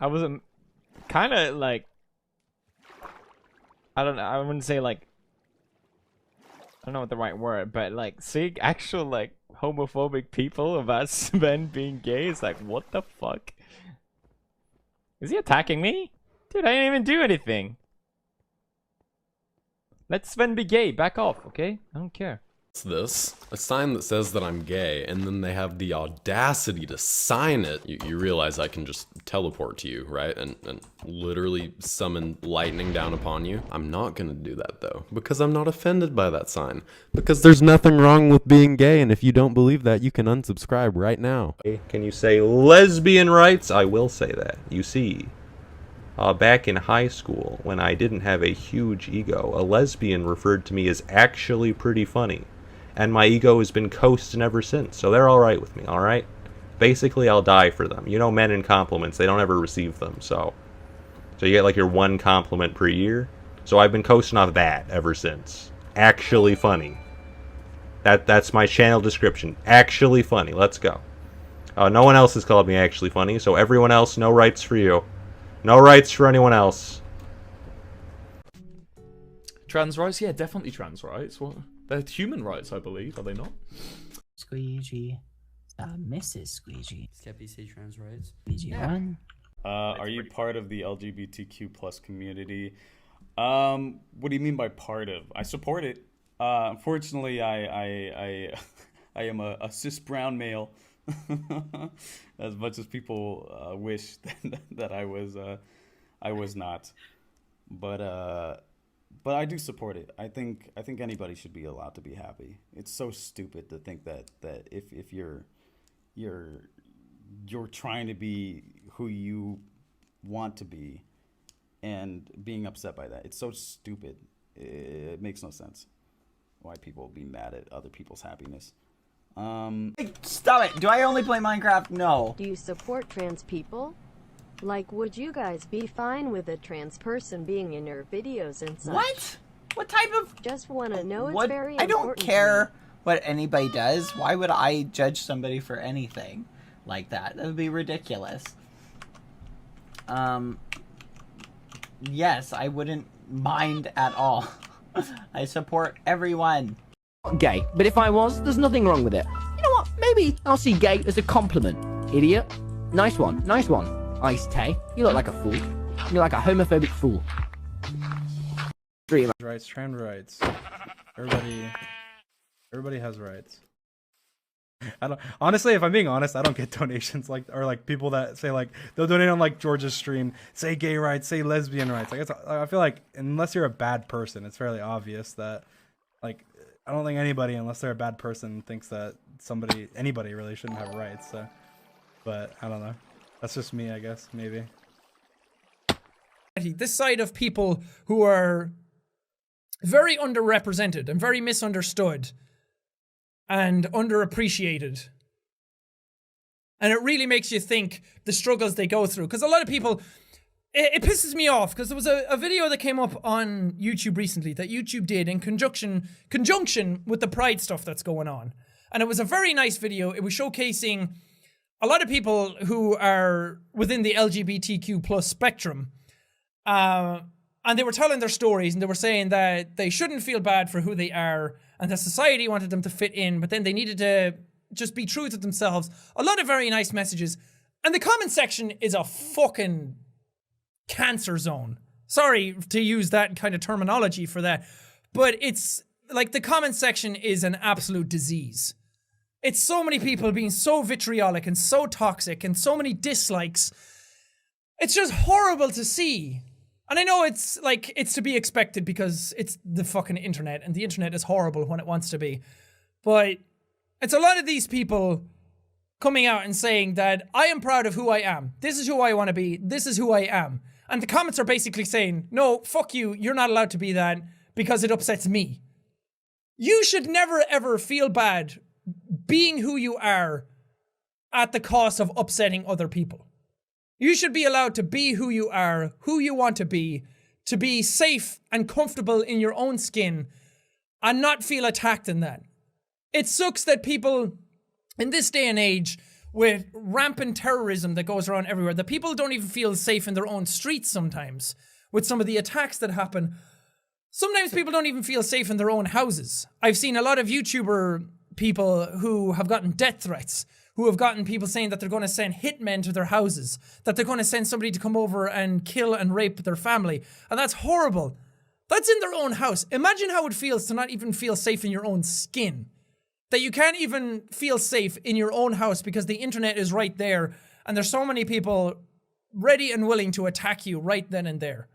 I wasn't kind of like, I don't know, I wouldn't say like, I don't know what the right word, but like seeing actual like homophobic people about Sven being gay is like, what the fuck? Is he attacking me? Dude, I didn't even do anything. Let Sven be gay, back off, okay? I don't care. What's this? A sign that says that I'm gay, and then they have the audacity to sign it. You realize I can just teleport to you, right? And literally summon lightning down upon you. I'm not gonna do that though, because I'm not offended by that sign. Because there's nothing wrong with being gay, and if you don't believe that, you can unsubscribe right now. Can you say lesbian rights? I will say that. You see, back in high school, when I didn't have a huge ego, a lesbian referred to me as actually pretty funny. And my ego has been coasting ever since, so they're alright with me, alright? Basically, I'll die for them. You know, men in compliments, they don't ever receive them, so you get like your one compliment per year. So I've been coasting off that ever since. Actually funny. That's my channel description. Actually funny. Let's go. No one else has called me actually funny, so everyone else, no rights for you. No rights for anyone else. Trans rights? Yeah, definitely trans rights. What? They're human rights, I believe, are they not? Squeegee. Mrs. Squeegee. Skeppy say trans rights. Squeegee 1. Are you part of the LGBTQ plus community? What do you mean by part of? I support it. Unfortunately, I am a cis brown male. As much as people wish that I was not. But I do support it. I think anybody should be allowed to be happy. It's so stupid to think that if you're trying to be who you want to be and being upset by that. It's so stupid. It makes no sense why people be mad at other people's happiness. Stop it! Do I only play Minecraft? No. Do you support trans people? Like, would you guys be fine with a trans person being in your videos and such? What? What type of... Just want to know. It's what? very I don't important care what anybody does. Why would I judge somebody for anything like that? That would be ridiculous. Yes, I wouldn't mind at all. I support everyone. Gay, but if I was, there's nothing wrong with it. You know what? Maybe I'll see gay as a compliment. Idiot. Nice one. Nice one. Ice Tay, you look like a fool. You're like a homophobic fool. Rights, trans rights. Everybody has rights. I don't honestly, if I'm being honest, I don't get donations like people that say like they'll donate on like George's stream, say gay rights, say lesbian rights. Like I feel like unless you're a bad person, it's fairly obvious that like I don't think anybody, unless they're a bad person, thinks that anybody really shouldn't have rights. So, but I don't know. That's just me, I guess, maybe. This side of people who are very underrepresented and very misunderstood and underappreciated. And it really makes you think the struggles they go through. Because a lot of people, it pisses me off because there was a video that came up on YouTube recently that YouTube did in conjunction with the Pride stuff that's going on. And it was a very nice video. It was showcasing a lot of people who are within the LGBTQ plus spectrum, and they were telling their stories and they were saying that they shouldn't feel bad for who they are and that society wanted them to fit in, but then they needed to just be true to themselves. A lot of very nice messages. And the comment section is a fucking cancer zone. Sorry to use that kind of terminology for that, but it's like the comment section is an absolute disease. It's so many people being so vitriolic and so toxic and so many dislikes. It's just horrible to see. And I know it's to be expected because it's the fucking internet and the internet is horrible when it wants to be. But it's a lot of these people coming out and saying that I am proud of who I am. This is who I want to be. This is who I am. And the comments are basically saying, no, fuck you. You're not allowed to be that because it upsets me. You should never ever feel bad being who you are at the cost of upsetting other people. You should be allowed to be who you are, who you want to be safe and comfortable in your own skin and not feel attacked in that. It sucks that people in this day and age with rampant terrorism that goes around everywhere, that people don't even feel safe in their own streets sometimes with some of the attacks that happen. Sometimes people don't even feel safe in their own houses. I've seen a lot of YouTuber people who have gotten death threats, who have gotten people saying that they're going to send hitmen to their houses, that they're going to send somebody to come over and kill and rape their family. And that's horrible. That's in their own house. Imagine how it feels to not even feel safe in your own skin. That you can't even feel safe in your own house because the internet is right there and there's so many people ready and willing to attack you right then and there.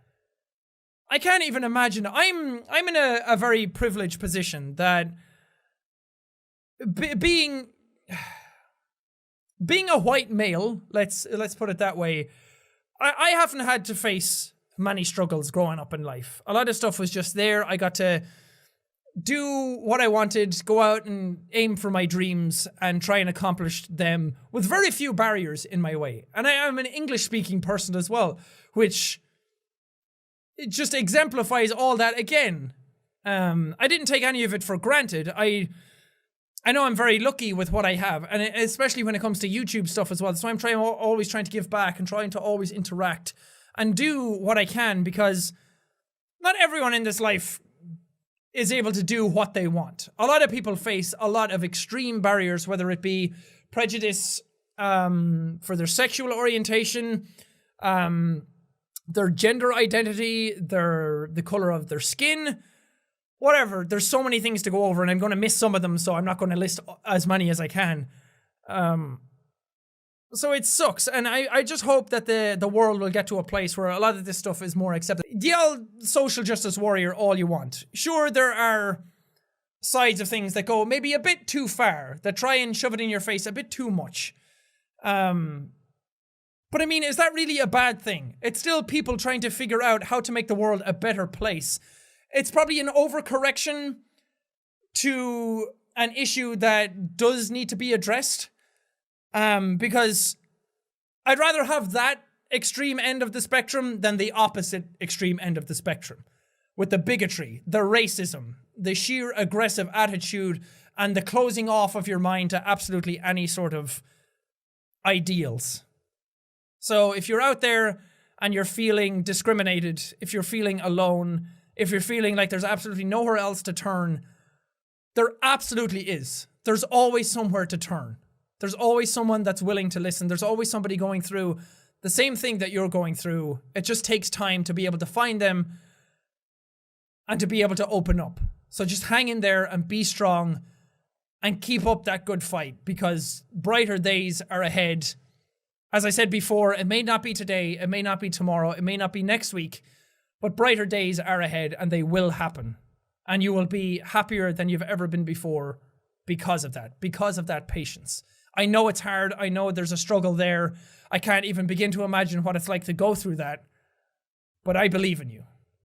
I can't even imagine. I'm in a very privileged position that being a white male, let's put it that way, I haven't had to face many struggles growing up in life. A lot of stuff was just there. I got to do what I wanted, go out and aim for my dreams and try and accomplish them with very few barriers in my way. And I am an English-speaking person as well, which it just exemplifies all that again. I didn't take any of it for granted. I know I'm very lucky with what I have, and especially when it comes to YouTube stuff as well. So I'm always trying to give back and trying to always interact and do what I can, because not everyone in this life is able to do what they want. A lot of people face a lot of extreme barriers, whether it be prejudice for their sexual orientation, their gender identity, the color of their skin, whatever. There's so many things to go over, and I'm going to miss some of them, so I'm not going to list as many as I can. So it sucks, and I just hope that the world will get to a place where a lot of this stuff is more accepted. Yell social justice warrior all you want. Sure, there are sides of things that go maybe a bit too far, that try and shove it in your face a bit too much. But I mean, is that really a bad thing? It's still people trying to figure out how to make the world a better place. It's probably an overcorrection to an issue that does need to be addressed. Because I'd rather have that extreme end of the spectrum than the opposite extreme end of the spectrum. With the bigotry, the racism, the sheer aggressive attitude, and the closing off of your mind to absolutely any sort of ideals. So if you're out there and you're feeling discriminated, if you're feeling alone, if you're feeling like there's absolutely nowhere else to turn, there absolutely is. There's always somewhere to turn. There's always someone that's willing to listen. There's always somebody going through the same thing that you're going through. It just takes time to be able to find them and to be able to open up. So just hang in there and be strong and keep up that good fight, because brighter days are ahead. As I said before, it may not be today, it may not be tomorrow, it may not be next week, but brighter days are ahead, and they will happen. And you will be happier than you've ever been before because of that patience. I know it's hard. I know there's a struggle there. I can't even begin to imagine what it's like to go through that. But I believe in you.